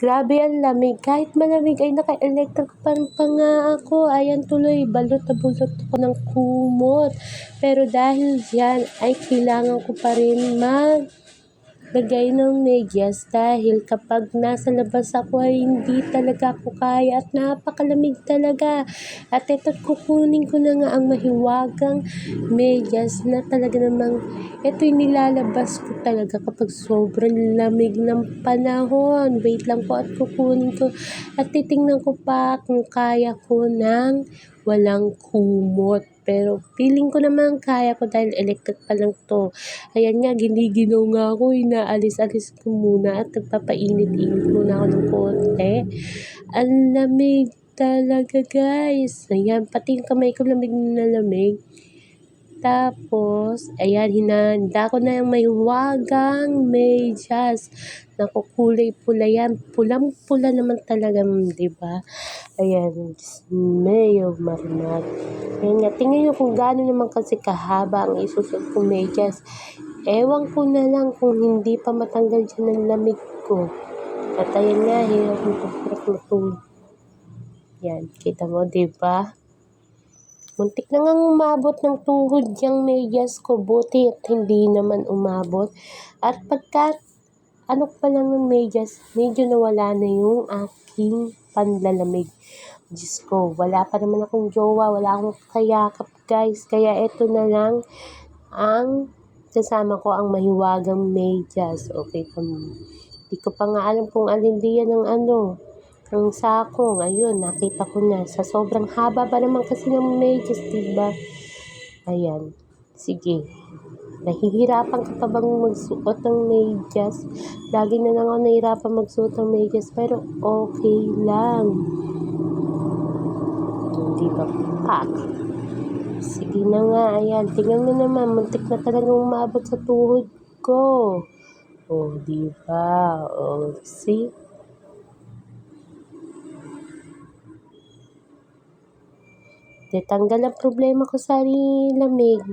Grabe ang lamig. Kahit malamig ay naka-electric fan pa nga ako. Ayan tuloy, balot na bulot ako ng kumot. Pero dahil dyan ay kailangan ko pa rin maglagay ng medyas dahil kapag nasa labas ako ay hindi talaga ako kaya at napakalamig talaga. At ito, kukunin ko na nga ang mahiwagang medyas na talaga namang ito'y nilalabas ko talaga kapag sobrang lamig ng panahon. Wait lang po at kukunin ko at titingnan ko pa kung kaya ko ng walang kumot. Pero feeling ko naman kaya ko dahil electric pa lang to. Ayan nga, giniginaw nga ako, inaalis-alis ko muna at nagpapainit-init muna ako ng konti. Ang lamig talaga guys. Ayan, pati yung kamay ko lamig na lamig. Tapos, ayan, hinanda ko na yung may wagang medyas. Nakukulay pula yan. Pulang-pula naman talaga, di ba? Ayan, Mayo Marinat. Ayan nga, tingnan nyo kung gaano naman kasi kahaba ang isusunod kong medyas. Ewan ko na lang kung hindi pa matanggal dyan ng lamig ko. At ayan nga, hirap matulog. Yan, kita mo, di ba? Muntik na ngang umabot ng tuhod yung medyas ko, buti at hindi naman umabot. At pagka ano pa lang ng medyas, medyo nawala na yung aking panlalamig. Diyos ko, wala pa naman akong jowa, wala akong kayakap guys. Kaya eto na lang ang kasama ko, ang mahiwagang medyas. Okay pa mo. Hindi ko pa nga alam kung alin diyan ang ang sakong. Ayun, nakita ko na. Sa sobrang haba pa naman kasi ng medyas, diba? Ayan. Sige. Nahihirapan ka pa bang magsuot ng medyas? Lagi na lang ako nahihirapan magsuot ng medyas, pero okay lang. Hindi ba? Pak. Sige na nga, ayan. Tingnan mo naman, muntik na talagang umabot sa tuhod ko. Oh, diba? Oh, see? Tanggal ang problema ko sa lamig.